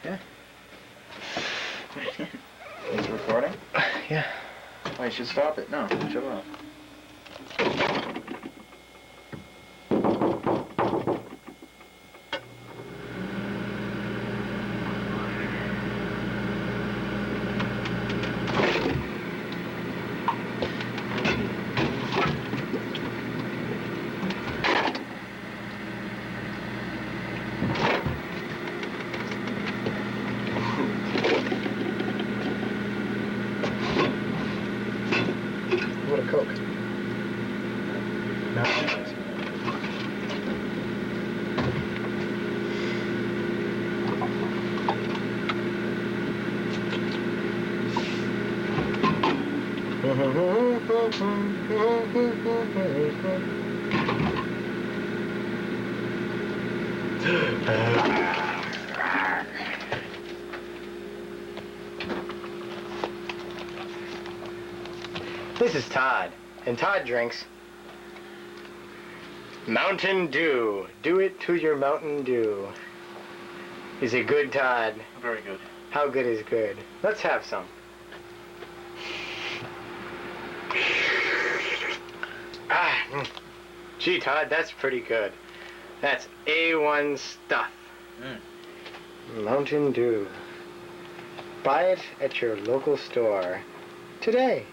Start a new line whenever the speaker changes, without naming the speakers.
Yeah. Is it recording?
Yeah.
Oh, you should stop it. No, chill out.
What a Coke. No. This is Todd, and Todd drinks Mountain Dew. Do it to your Mountain Dew. Is it good, Todd?
Very good.
How good is good? Let's have some. Gee, Todd, that's pretty good. That's A1 stuff. Mountain Dew. Buy it at your local store today.